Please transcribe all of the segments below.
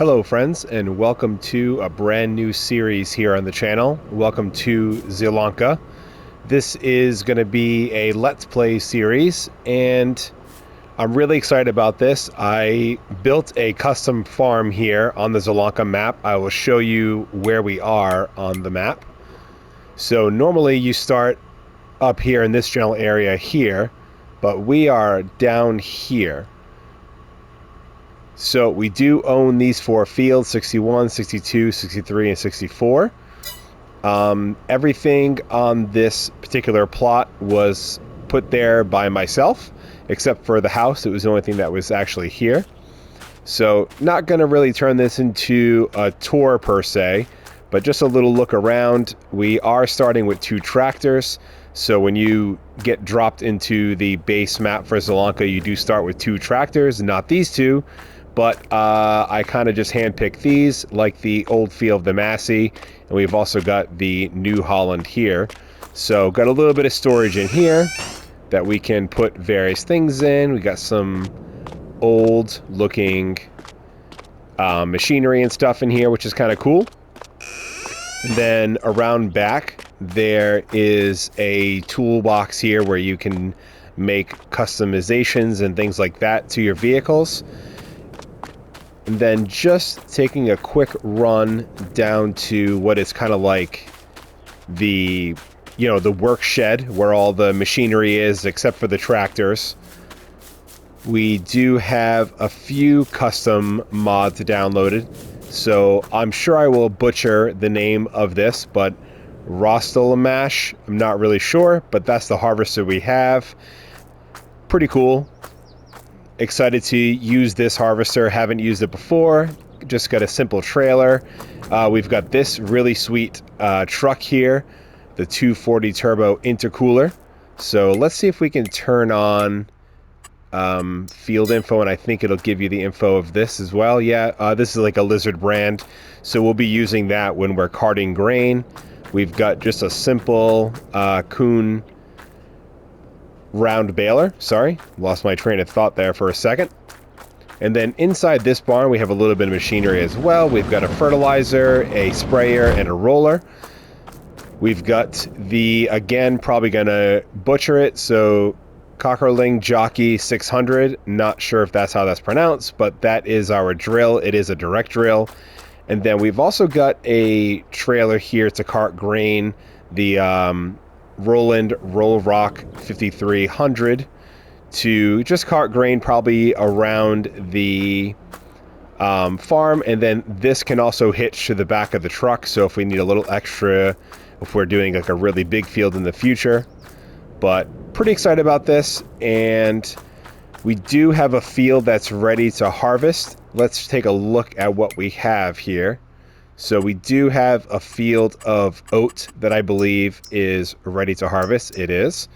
Hello friends, and welcome to a brand new series here on the channel. Welcome to Zielonka. This is going to be a Let's Play series, and I'm really excited about this. I built a custom farm here on the Zielonka map. I will show you where we are on the map. So normally you start up here in this general area here, but we are down here. So we do own these four fields, 61, 62, 63, and 64. Everything on this particular plot was put there by myself, except for the house. It was the only thing that was actually here. So not going to really turn this into a tour per se, but just a little look around. We are starting with 2 tractors. So when you get dropped into the base map for Zielonka, you do start with 2 tractors, not these 2. But I kind of just handpicked these, like the old field of the Massey, and we've also got the New Holland here. So got a little bit of storage in here that we can put various things in. We got some old looking machinery and stuff in here, which is kind of cool. And then around back, there is a toolbox here where you can make customizations and things like that to your vehicles. And then just taking a quick run down to what is kind of like the, the work shed where all the machinery is, except for the tractors. We do have a few custom mods downloaded. So I'm sure I will butcher the name of this, but Rostelamash, I'm not really sure, but that's the harvester we have. Pretty cool. Excited to use this harvester. Haven't used it before. Just got a simple trailer. We've got this really sweet truck here, the 240 turbo intercooler. So let's see if we can turn on field info, and I think it'll give you the info of this as well. Yeah, this is like a Lizard brand, so we'll be using that when we're carting grain. We've got just a simple Kuhn round baler. Sorry, lost my train of thought there for a second. And then inside this barn we have a little bit of machinery as well. We've got a fertilizer, a sprayer, and a roller. We've got the, again, probably gonna butcher it, so Cockerling Jockey 600. Not sure if that's how that's pronounced, but that is our drill. It is a direct drill. And then we've also got a trailer here to cart grain, the Roland Roll Rock 5300, to just cart grain probably around the farm. And then this can also hitch to the back of the truck, so if we need a little extra, if we're doing like a really big field in the future. But pretty excited about this, and we do have a field that's ready to harvest. Let's take a look at what we have here. So we do have a field of oat that I believe is ready to harvest. It is.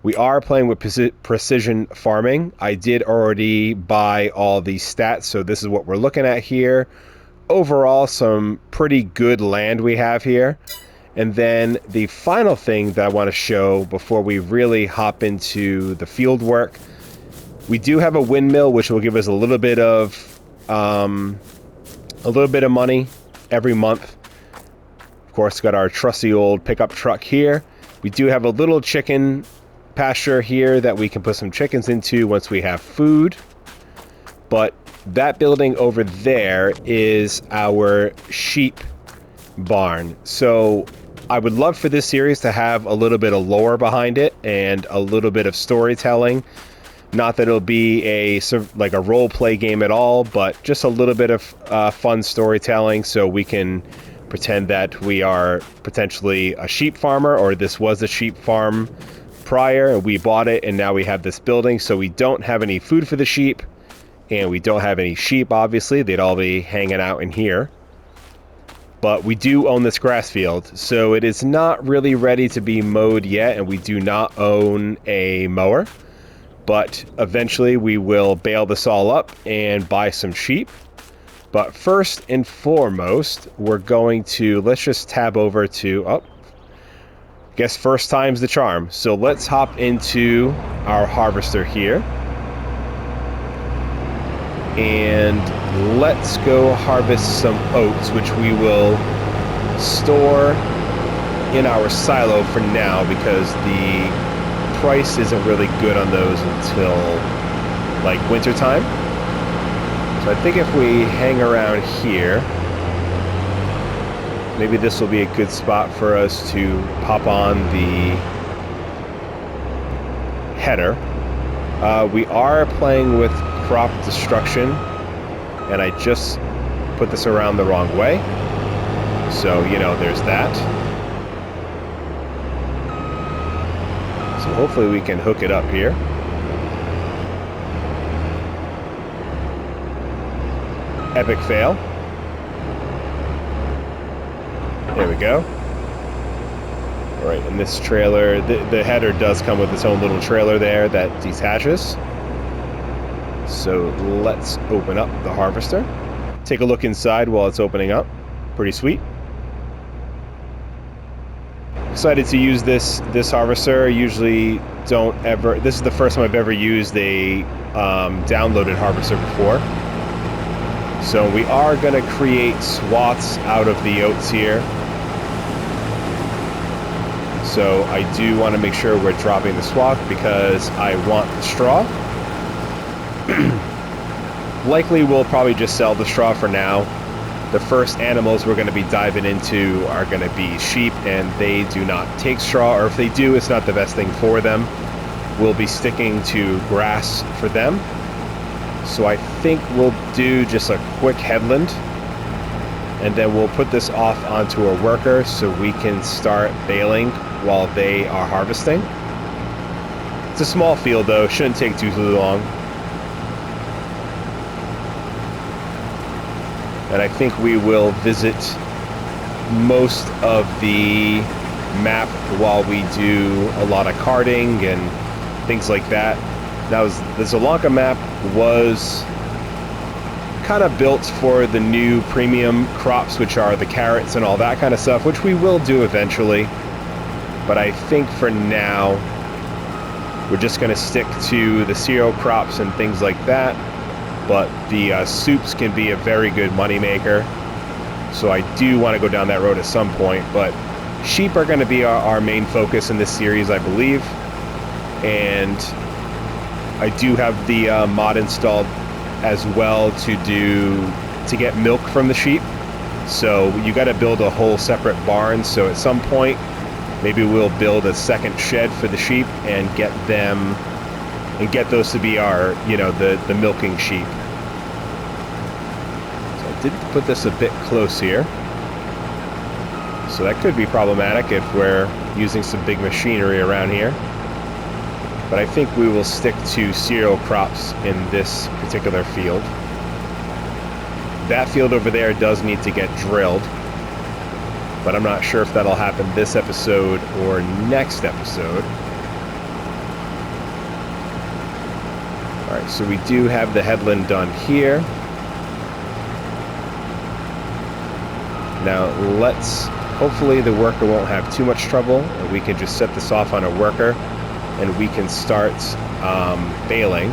We are playing with precision farming. I did already buy all these stats, so this is what we're looking at here. Overall, some pretty good land we have here. And then the final thing that I want to show before we really hop into the field work, we do have a windmill, which will give us a little bit of money every month. Of course, got our trusty old pickup truck here. We do have a little chicken pasture here that we can put some chickens into once we have food. But that building over there is our sheep barn. So I would love for this series to have a little bit of lore behind it and a little bit of storytelling. Not that it'll be like a role play game at all, but just a little bit of fun storytelling, so we can pretend that we are potentially a sheep farmer, or this was a sheep farm prior and we bought it and now we have this building. So we don't have any food for the sheep, and we don't have any sheep, obviously. They'd all be hanging out in here. But we do own this grass field, so it is not really ready to be mowed yet, and we do not own a mower. But eventually we will bale this all up and buy some sheep. But first and foremost, we're going to, let's just tab over to, guess first time's the charm. So let's hop into our harvester here. And let's go harvest some oats, which we will store in our silo for now because the price isn't really good on those until like winter time. So I think if we hang around here, maybe this will be a good spot for us to pop on the header. We are playing with crop destruction, and I just put this around the wrong way. So, you know, there's that. So hopefully we can hook it up here. Epic fail. There we go. Alright, and this trailer, the header does come with its own little trailer there that detaches. So let's open up the harvester. Take a look inside while it's opening up. Pretty sweet. Excited to use this harvester. I usually don't ever... This is the first time I've ever used a downloaded harvester before. So we are going to create swaths out of the oats here. So I do want to make sure we're dropping the swath because I want the straw. Likely we'll probably just sell the straw for now. The first animals we're going to be diving into are going to be sheep, and they do not take straw, or if they do, it's not the best thing for them. We'll be sticking to grass for them. So I think we'll do just a quick headland, and then we'll put this off onto a worker so we can start baling while they are harvesting. It's a small field though, shouldn't take too long. And I think we will visit most of the map while we do a lot of carting and things like that. Now, the Zielonka map was kind of built for the new premium crops, which are the carrots and all that kind of stuff, which we will do eventually. But I think for now, we're just going to stick to the cereal crops and things like that. But the soups can be a very good moneymaker. So I do want to go down that road at some point. But sheep are going to be our main focus in this series, I believe. And I do have the mod installed as well to get milk from the sheep. So you got to build a whole separate barn. So at some point, maybe we'll build a second shed for the sheep and get them and get those to be our, you know, the milking sheep. So I did put this a bit close here. So that could be problematic if we're using some big machinery around here. But I think we will stick to cereal crops in this particular field. That field over there does need to get drilled, but I'm not sure if that'll happen this episode or next episode. Alright, so we do have the headland done here. Now hopefully the worker won't have too much trouble, and we can just set this off on a worker, and we can start baling.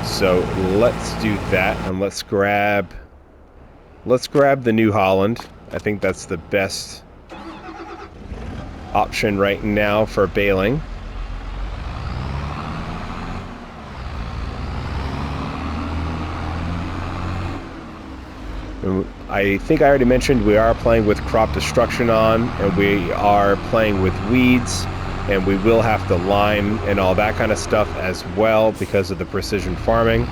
So let's do that, and let's grab the New Holland. I think that's the best option right now for baling. I think I already mentioned we are playing with crop destruction on, and we are playing with weeds, and we will have to lime and all that kind of stuff as well because of the precision farming.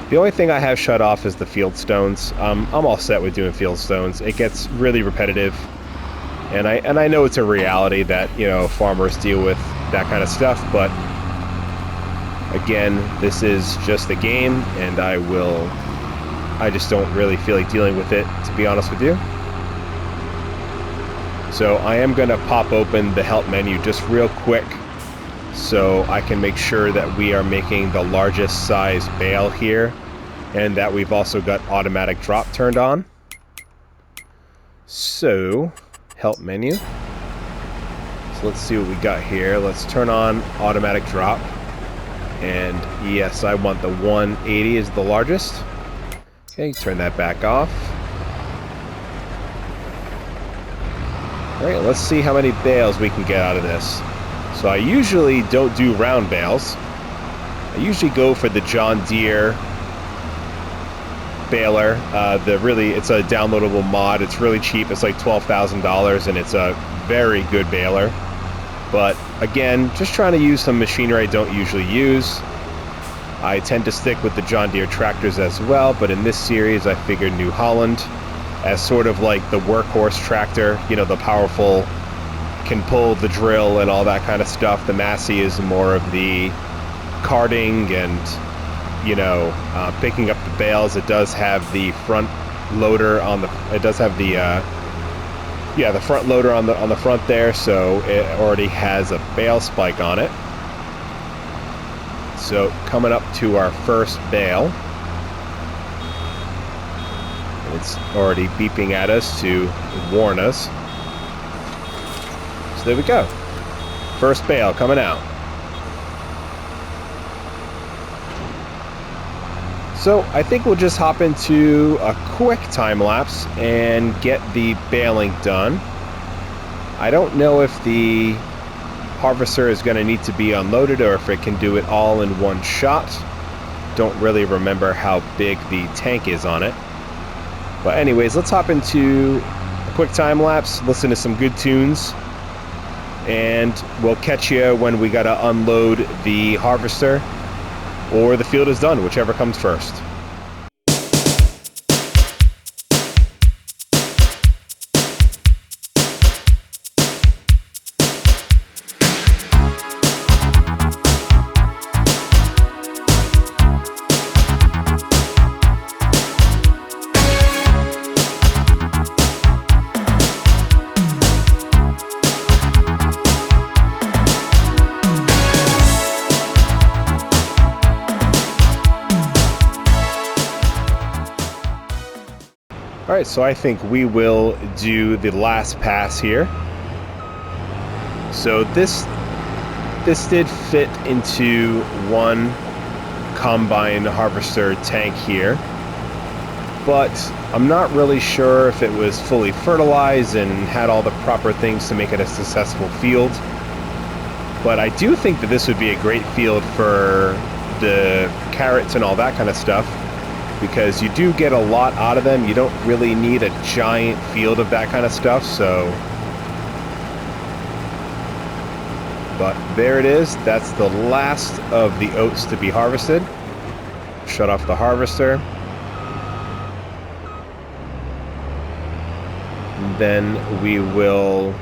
The only thing I have shut off is the field stones. I'm all set with doing field stones. It gets really repetitive, and I know it's a reality that, you know, farmers deal with that kind of stuff, but again, this is just a game, and I just don't really feel like dealing with it, to be honest with you. So I am going to pop open the help menu just real quick so I can make sure that we are making the largest size bale here, and that we've also got automatic drop turned on. So, help menu. So let's see what we got here. Let's turn on automatic drop. And yes, I want the 180 is the largest. Okay, turn that back off. Alright, let's see how many bales we can get out of this. So I usually don't do round bales. I usually go for the John Deere baler. It's a downloadable mod. It's really cheap. It's like $12,000 and it's a very good baler. But again, just trying to use some machinery I don't usually use. I tend to stick with the John Deere tractors as well, but in this series I figured New Holland as sort of like the workhorse tractor, you know, the powerful, can pull the drill and all that kind of stuff. The Massey is more of the carting and, you know, picking up the bales. It does have the front loader on the, it does have the, the front loader on the front there, so it already has a bale spike on it. So coming up to our first bale. It's already beeping at us to warn us. So there we go. First bale coming out. So I think we'll just hop into a quick time lapse and get the baling done. I don't know if the harvester is going to need to be unloaded or if it can do it all in one shot. Don't really remember how big the tank is on it. But anyways, let's hop into a quick time lapse, listen to some good tunes, and we'll catch you when we gotta unload the harvester or the field is done, whichever comes first. Alright, so I think we will do the last pass here. So this did fit into one combine harvester tank here, but I'm not really sure if it was fully fertilized and had all the proper things to make it a successful field. But I do think that this would be a great field for the carrots and all that kind of stuff, because you do get a lot out of them. You don't really need a giant field of that kind of stuff, so. But there it is. That's the last of the oats to be harvested. Shut off the harvester. And then we will,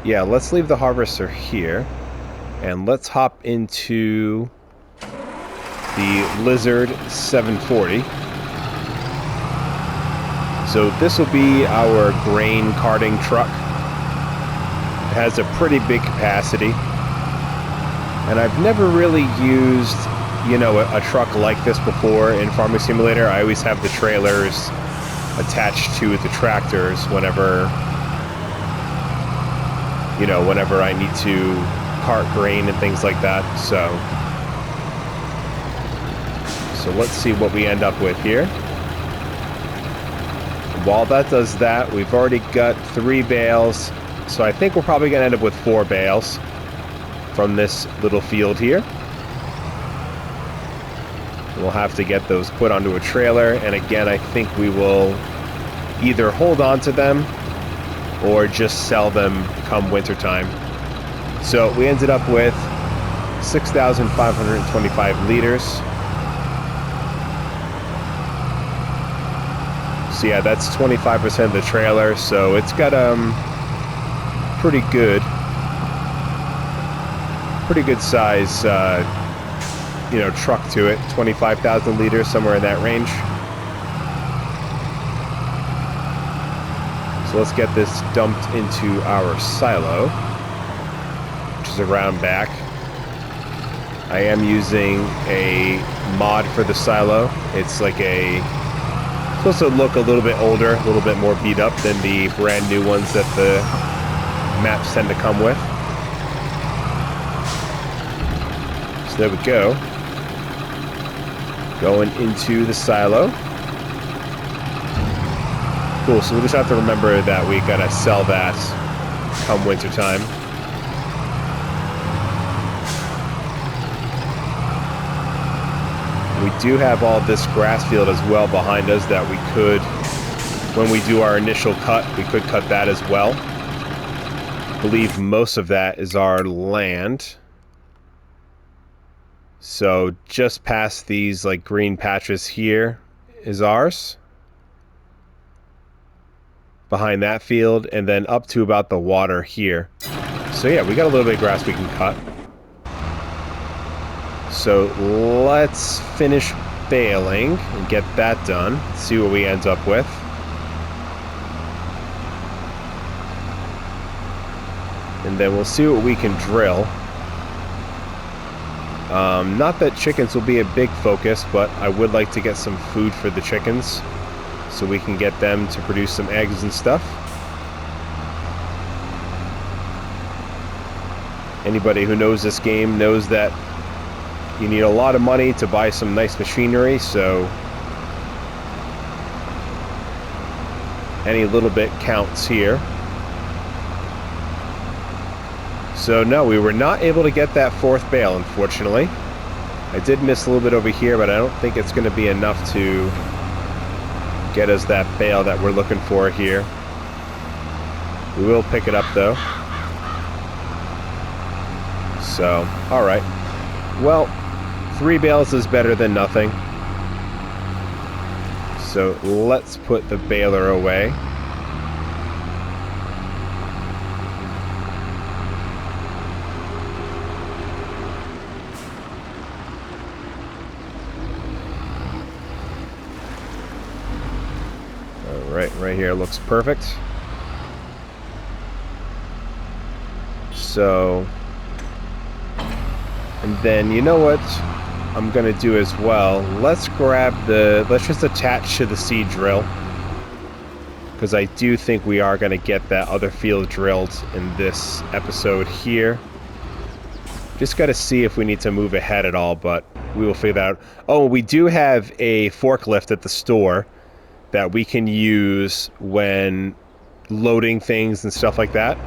yeah, let's leave the harvester here and let's hop into the Lizard 740. So this will be our grain carting truck. It has a pretty big capacity, and I've never really used, you know, a truck like this before in Farming Simulator. I always have the trailers attached to the tractors whenever, you know, whenever I need to cart grain and things like that. So let's see what we end up with here. While that does that, we've already got 3 bales. So I think we're probably going to end up with 4 bales from this little field here. We'll have to get those put onto a trailer. And again, I think we will either hold on to them or just sell them come wintertime. So we ended up with 6,525 liters. So yeah, that's 25% of the trailer, so it's got pretty good size you know, truck to it. 25,000 liters, somewhere in that range. So let's get this dumped into our silo, which is around back. I am using a mod for the silo. It's like supposed to look a little bit older, a little bit more beat up than the brand new ones that the maps tend to come with. So there we go. Going into the silo. Cool, so we'll just have to remember that we gotta sell that come winter time. We do have all this grass field as well behind us that we could, when we do our initial cut, we could cut that as well. I believe most of that is our land. So just past these like green patches here is ours. Behind that field, and then up to about the water here. So yeah, we got a little bit of grass we can cut. So let's finish baling and get that done. See what we end up with. And then we'll see what we can drill. Not that chickens will be a big focus, but I would like to get some food for the chickens so we can get them to produce some eggs and stuff. Anybody who knows this game knows that you need a lot of money to buy some nice machinery, so any little bit counts here. So no, we were not able to get that fourth bale, unfortunately. I did miss a little bit over here, but I don't think it's going to be enough to get us that bale that we're looking for here. We will pick it up though. So, alright. Well, 3 bales is better than nothing. So let's put the baler away. Right here looks perfect. So, and then you know what I'm gonna do as well? Let's just attach to the seed drill, because I do think we are gonna get that other field drilled in this episode here. Just gotta see if we need to move ahead at all, but we will figure that out. Oh, we do have a forklift at the store that we can use when loading things and stuff like that.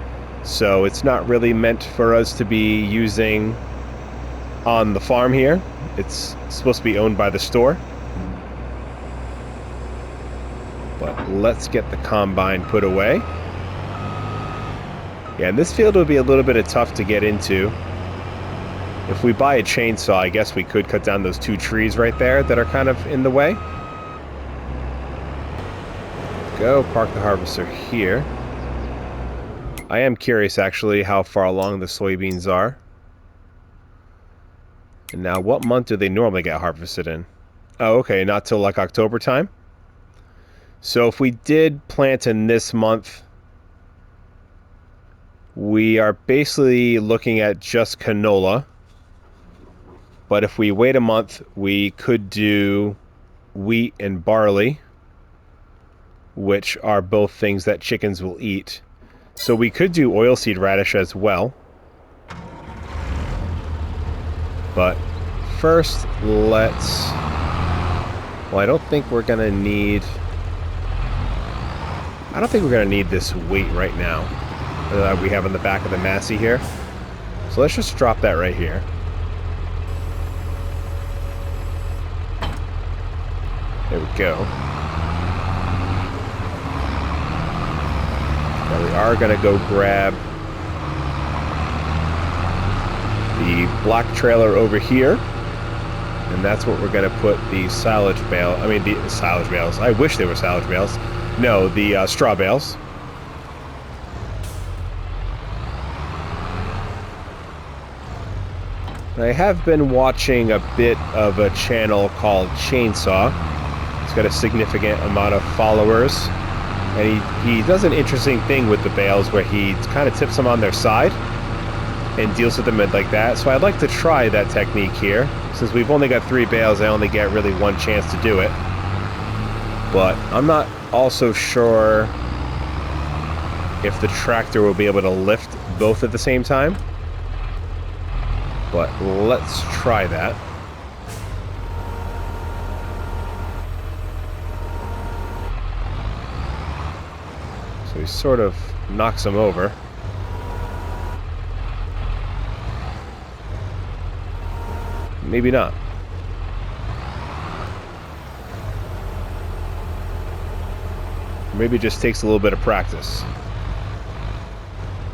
So it's not really meant for us to be using on the farm here. It's supposed to be owned by the store. But let's get the combine put away. Yeah, and this field would be a little bit tough to get into. If we buy a chainsaw, I guess we could cut down those 2 trees right there that are kind of in the way. Go park the harvester here. I am curious actually how far along the soybeans are. And now what month do they normally get harvested in? Oh, okay, not till like October time. So if we did plant in this month, we are basically looking at just canola. But if we wait a month, we could do wheat and barley, which are both things that chickens will eat. So we could do oilseed radish as well. But first, let's... Well, I don't think we're going to need... I don't think we're going to need this weight right now that we have on the back of the Massey here. So let's just drop that right here. There we go. Now we are going to go grab the black trailer over here. And that's what we're going to put the silage bale... I mean, the silage bales. I wish they were silage bales. No, the straw bales. I have been watching a bit of a channel called Chainsaw. He's got a significant amount of followers. And he does an interesting thing with the bales where he kind of tips them on their side and deals with them like that. So I'd like to try that technique here. Since we've only got 3 bales, I only get really 1 chance to do it. But I'm not also sure if the tractor will be able to lift both at the same time. But let's try that. So he sort of knocks him over. Maybe not. Maybe it just takes a little bit of practice.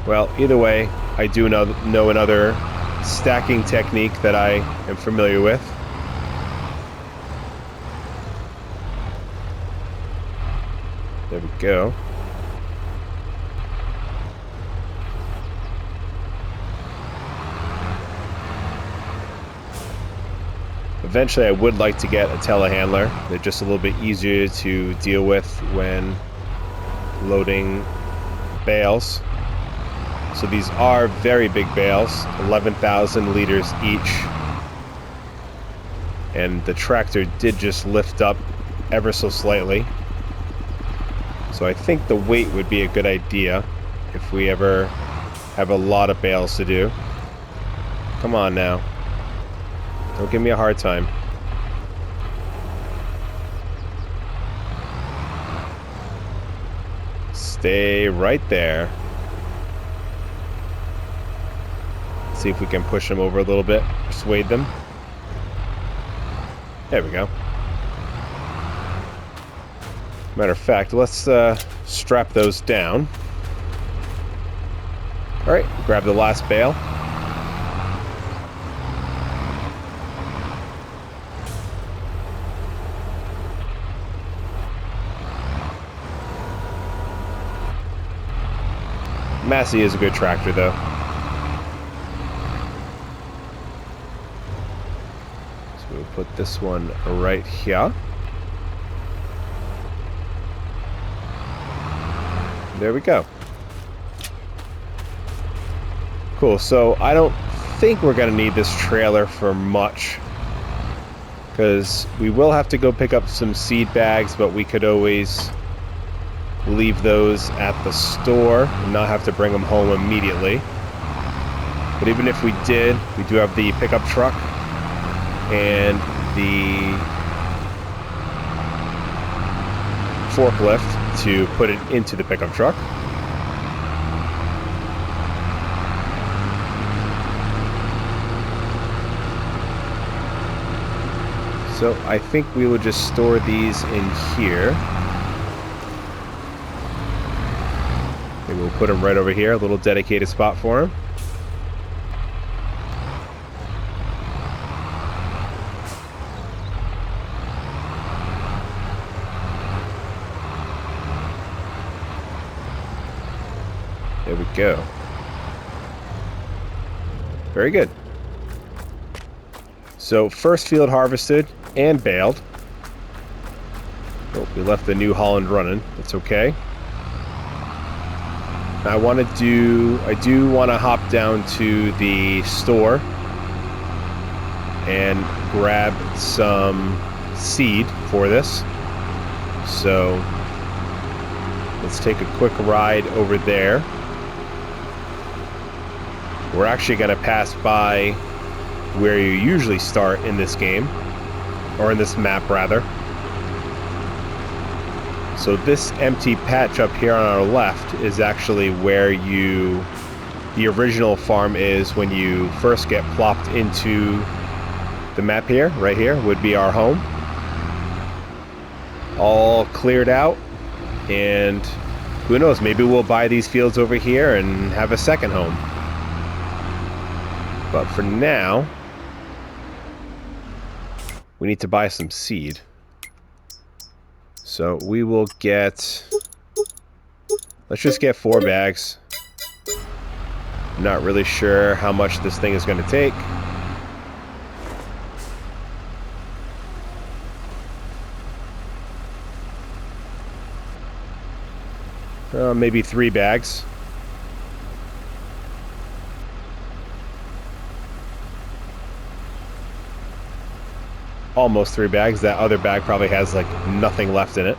Well, either way, I do know another stacking technique that I am familiar with. There we go. Eventually, I would like to get a telehandler. They're just a little bit easier to deal with when loading bales. So these are very big bales, 11,000 liters each. And the tractor did just lift up ever so slightly. So I think the weight would be a good idea if we ever have a lot of bales to do. Come on now. Don't give me a hard time. Stay right there. See if we can push them over a little bit, persuade them. There we go. Matter of fact, let's strap those down. All right, grab the last bale. Massey is a good tractor, though. So we'll put this one right here. There we go. Cool, so I don't think we're gonna need this trailer for much, because we will have to go pick up some seed bags, but we could always leave those at the store and not have to bring them home immediately. But even if we did, we do have the pickup truck and the forklift to put it into the pickup truck. So I think we will just store these in here. And we'll put them right over here, a little dedicated spot for them. There we go. Very good. So first field harvested and baled. Oh, we left the New Holland running. That's okay. I do want to hop down to the store and grab some seed for this. So let's take a quick ride over there. We're actually going to pass by where you usually start in this game, or in this map rather. So this empty patch up here on our left is actually where the original farm is when you first get plopped into the map here. Right here would be our home. All cleared out, and who knows, maybe we'll buy these fields over here and have a second home. But for now, we need to buy some seed. So we will get, let's just get 4 bags. I'm not really sure how much this thing is going to take. Maybe 3 bags. Almost 3 bags. That other bag probably has like nothing left in it.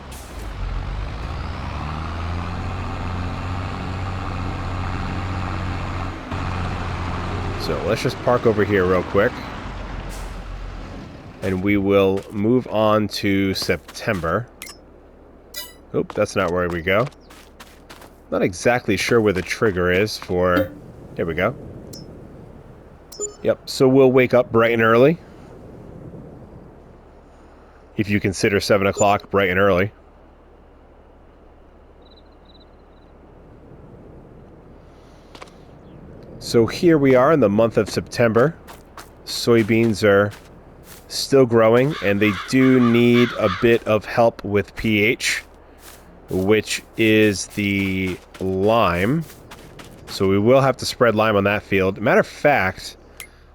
So let's just park over here real quick. And we will move on to September. Oop, that's not where we go. Not exactly sure where the trigger is for... There we go. Yep, so we'll wake up bright and early. If you consider 7 o'clock bright and early. So here we are in the month of September. Soybeans are still growing, and they do need a bit of help with pH, which is the lime. So we will have to spread lime on that field. Matter of fact,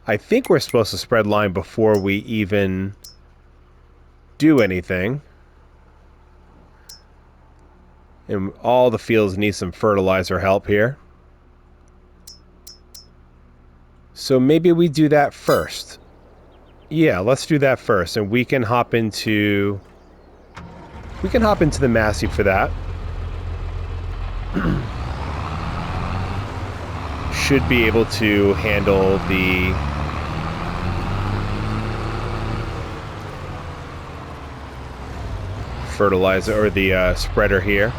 I think we're supposed to spread lime before we even do anything. And all the fields need some fertilizer help here. So maybe we do that first. Yeah, let's do that first, and we can hop into the Massey for that. Should be able to handle the fertilizer or the spreader here.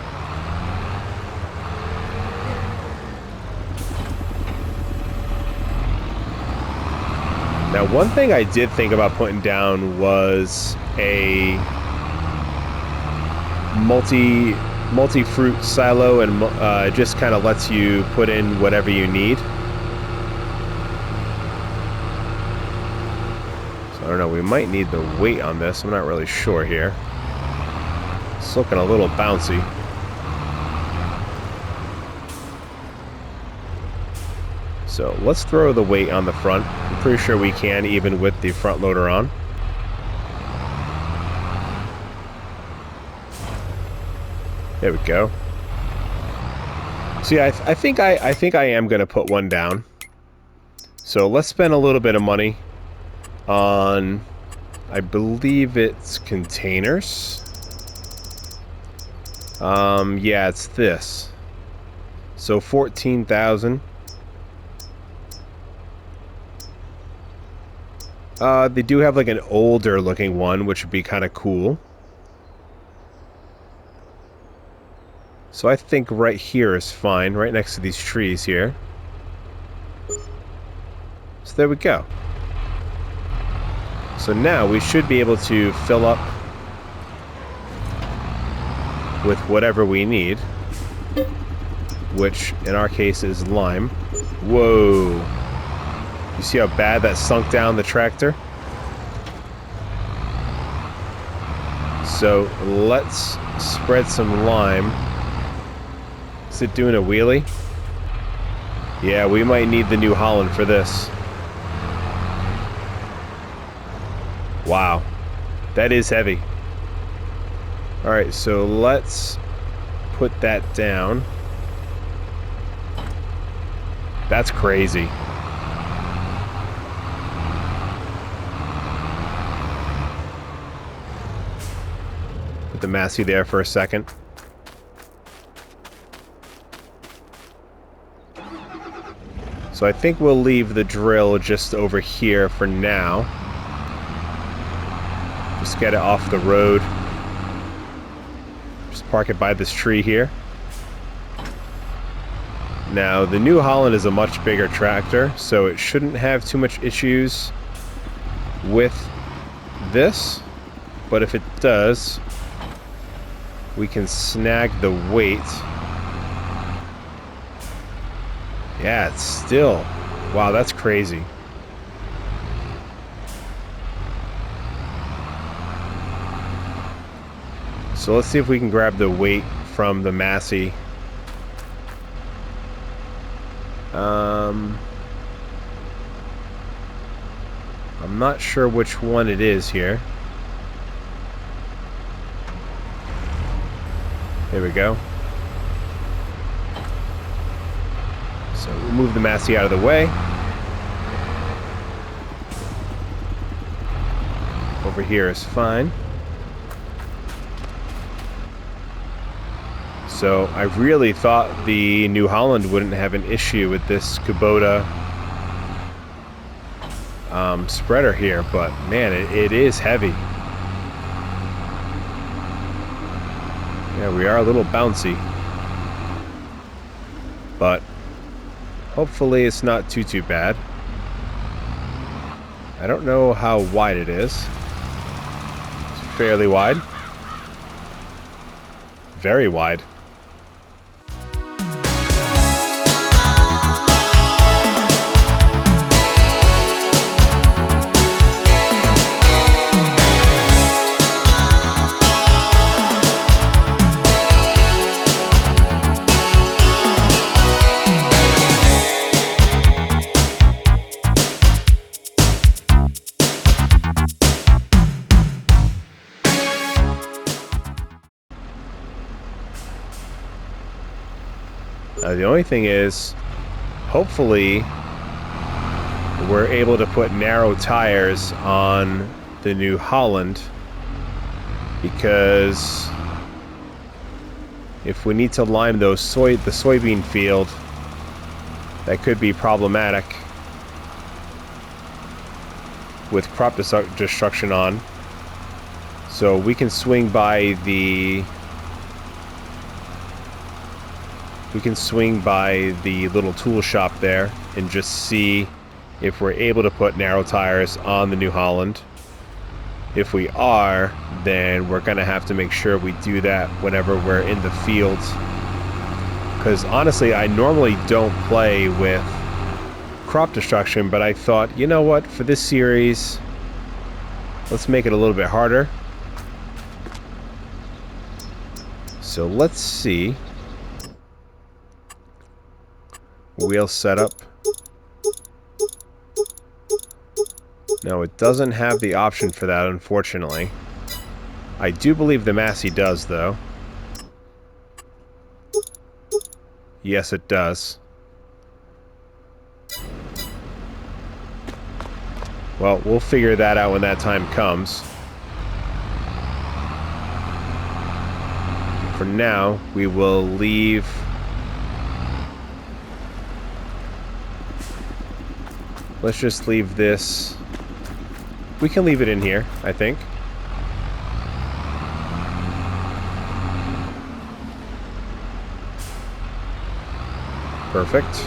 Now, one thing I did think about putting down was a multi-fruit silo, and it just kind of lets you put in whatever you need. So I don't know, we might need the weight on this. I'm not really sure here. It's looking a little bouncy. So let's throw the weight on the front. I'm pretty sure we can, even with the front loader on. There we go. See, I think I am going to put one down. So let's spend a little bit of money on, I believe it's containers. Yeah, it's this. So 14,000. They do have like an older looking one, which would be kind of cool. So I think right here is fine, right next to these trees here. So there we go. So now we should be able to fill up with whatever we need, which in our case is lime. Whoa. You see how bad that sunk down the tractor? So let's spread some lime. Is it doing a wheelie? Yeah, we might need the New Holland for this. Wow. That is heavy. Alright, so let's put that down. That's crazy. Put the Massey there for a second. So I think we'll leave the drill just over here for now. Just get it off the road. Just park it by this tree here. Now, the New Holland is a much bigger tractor, so it shouldn't have too much issues with this. But if it does, we can snag the weight. Yeah, it's still... Wow, that's crazy. So let's see if we can grab the weight from the Massey. I'm not sure which one it is here. There we go. So we'll move the Massey out of the way. Over here is fine. So I really thought the New Holland wouldn't have an issue with this Kubota spreader here, but man, it is heavy. Yeah, we are a little bouncy, but hopefully it's not too bad. I don't know how wide it is. It's fairly wide. Very wide. The only thing is, hopefully, we're able to put narrow tires on the New Holland, because if we need to lime those the soybean field, that could be problematic with crop destruction on. So we can swing by the little tool shop there and just see if we're able to put narrow tires on the New Holland. If we are, then we're gonna have to make sure we do that whenever we're in the fields, because honestly I normally don't play with crop destruction, but I thought, you know what, for this series let's make it a little bit harder. So let's see. Wheel setup. No, it doesn't have the option for that, unfortunately. I do believe the Massey does, though. Yes, it does. Well, we'll figure that out when that time comes. For now, we will leave... Let's just leave this. We can leave it in here, I think. Perfect.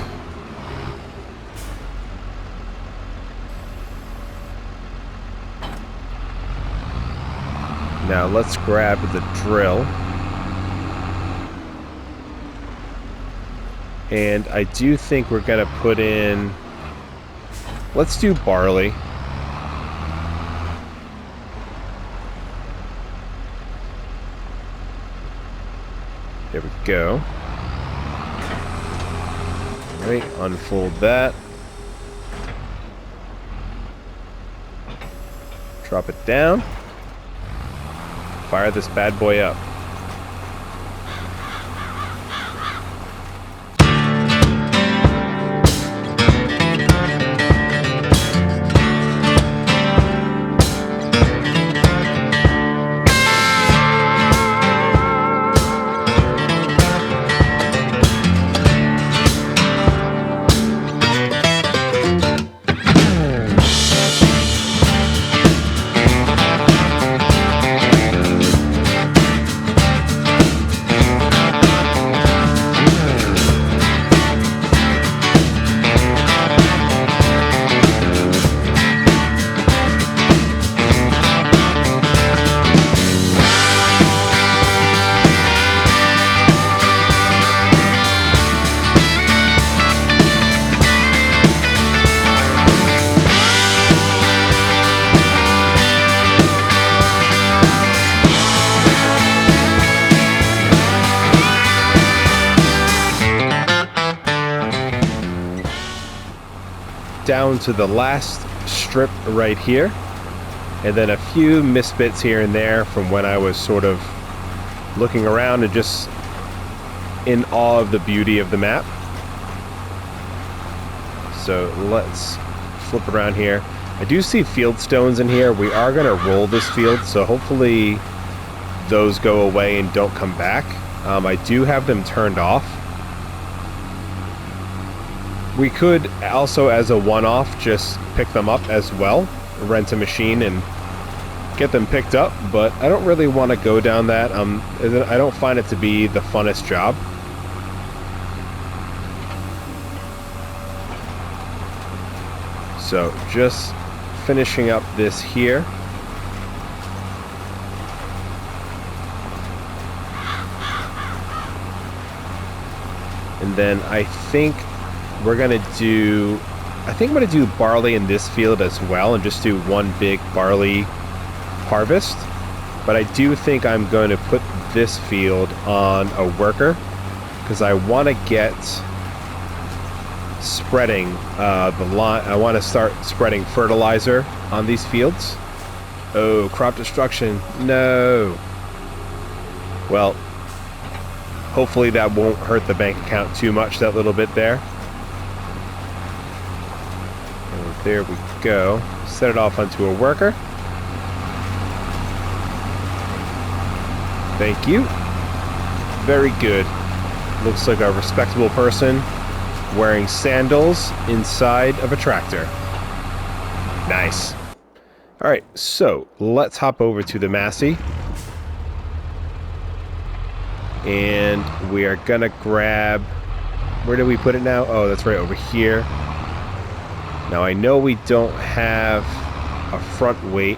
Now let's grab the drill. And I do think we're gonna put in... Let's do barley. There we go. Alright, unfold that. Drop it down. Fire this bad boy up. Down to the last strip right here, and then a few misfits here and there from when I was sort of looking around and just in awe of the beauty of the map. So let's flip around here. I do see field stones in here. We are going to roll this field, so hopefully those go away and don't come back. I do have them turned off. We could also, as a one-off, just pick them up as well, rent a machine and get them picked up, but I don't really want to go down that. I don't find it to be the funnest job. So just finishing up this here. And then I think we're going to do... I think I'm going to do barley in this field as well and just do one big barley harvest. But I do think I'm going to put this field on a worker because I want to get spreading the line. I want to start spreading fertilizer on these fields. Oh, crop destruction. No. Well, hopefully that won't hurt the bank account too much, that little bit there. And there we go. Set it off onto a worker. Thank you. Very good. Looks like a respectable person wearing sandals inside of a tractor. Nice. Alright, so let's hop over to the Massey. And we are gonna grab... Where do we put it now? Oh, that's right over here. Now I know we don't have a front weight,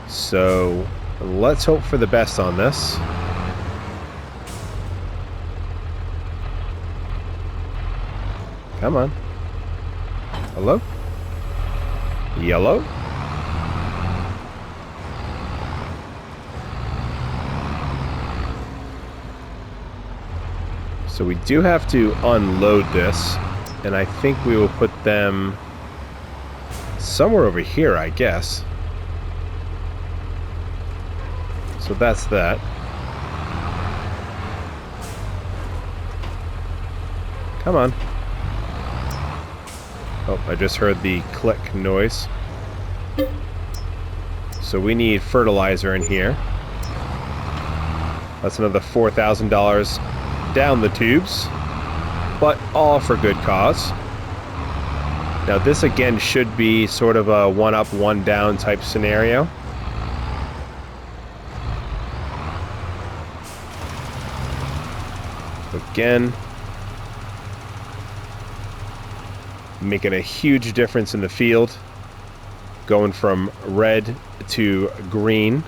so let's hope for the best on this. Come on. Hello? Yellow? So we do have to unload this, and I think we will put them somewhere over here, I guess. So that's that. Come on. Oh, I just heard the click noise. So we need fertilizer in here. That's another $4,000 down the tubes, but all for good cause. Now this again should be sort of a one up, one down type scenario. Again, making a huge difference in the field, going from red to green.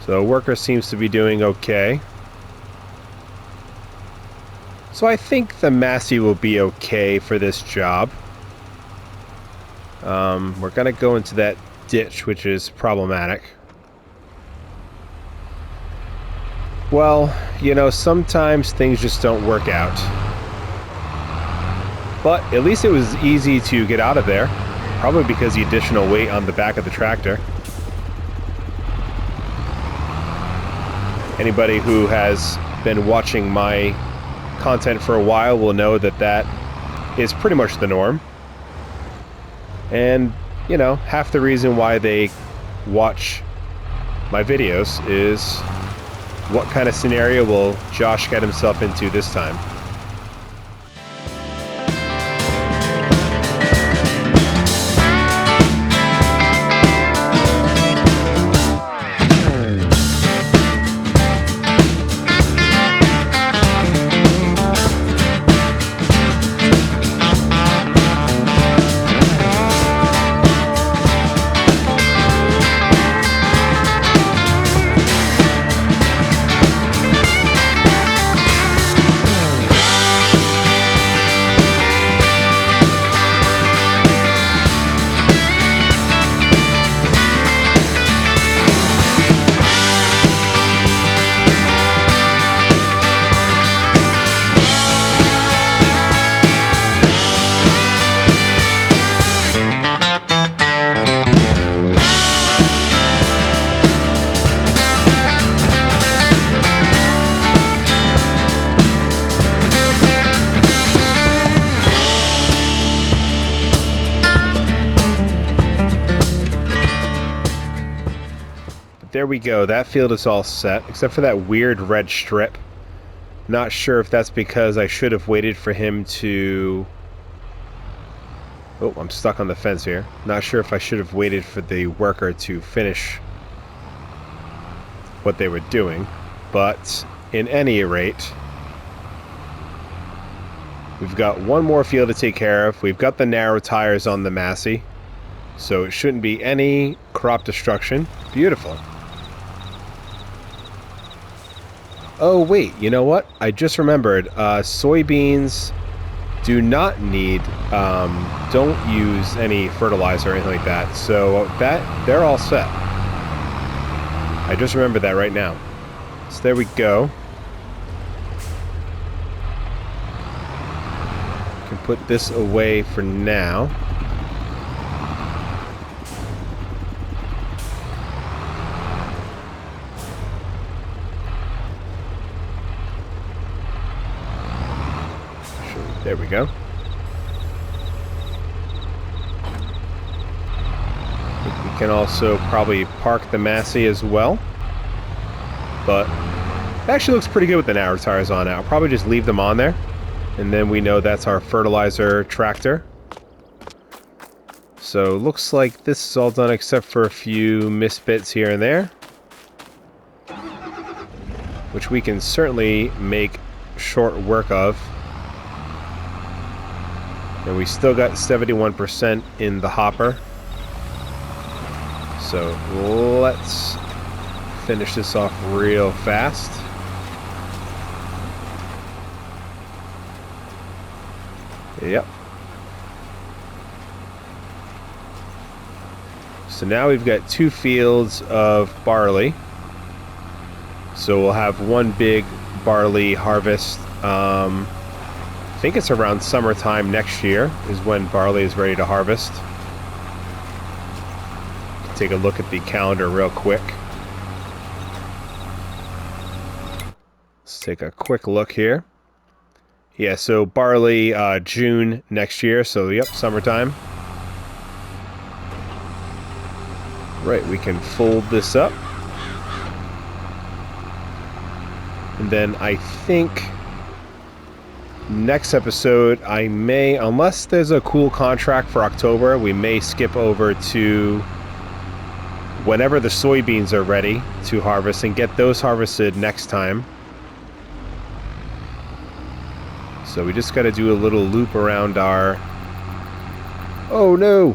So worker seems to be doing okay. So I think the Massey will be okay for this job. We're gonna go into that ditch, which is problematic. Well, you know, sometimes things just don't work out. But at least it was easy to get out of there. Probably because the additional weight on the back of the tractor. Anybody who has been watching my content for a while will know that that is pretty much the norm. And, you know, half the reason why they watch my videos is what kind of scenario will Josh get himself into this time. There we go. That field is all set, except for that weird red strip Not sure if that's because I should have waited for him to... Oh, I'm stuck on the fence here. Not sure if I should have waited for the worker to finish what they were doing. But in any rate, we've got one more field to take care of. We've got the narrow tires on the Massey, so it shouldn't be any crop destruction. Beautiful. Oh wait, you know what? I just remembered. Soybeans do not need, don't use any fertilizer or anything like that. So they're all set. I just remembered that right now. So there we go. Can put this away for now. There we go. We can also probably park the Massey as well. But it actually looks pretty good with the narrow tires on now. I'll probably just leave them on there. And then we know that's our fertilizer tractor. So looks like this is all done except for a few misfits here and there, which we can certainly make short work of. And we still got 71% in the hopper. So let's finish this off real fast. Yep. So now we've got 2 fields of barley. So we'll have one big barley harvest. I think it's around summertime next year is when barley is ready to harvest. Take a look at the calendar real quick. Let's take a quick look here. Yeah, so barley June next year, so yep, summertime. Right, we can fold this up. And then I think next episode I may, unless there's a cool contract for October, we may skip over to whenever the soybeans are ready to harvest and get those harvested next time. So we just got to do a little loop around our... Oh no!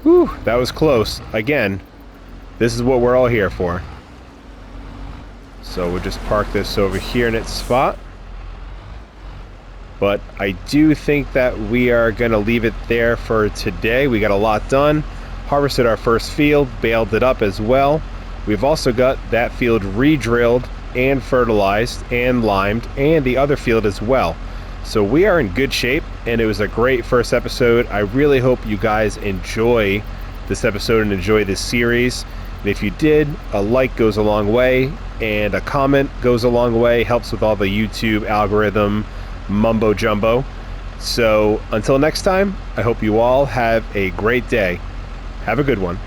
Whew, that was close. Again, this is what we're all here for. So we'll just park this over here in its spot. But I do think that we are going to leave it there for today. We got a lot done. Harvested our first field, baled it up as well. We've also got that field re-drilled and fertilized and limed, and the other field as well. So we are in good shape, and it was a great first episode. I really hope you guys enjoy this episode and enjoy this series. And if you did, a like goes a long way, and a comment goes a long way. Helps with all the YouTube algorithm mumbo jumbo. So until next time, I hope you all have a great day. Have a good one.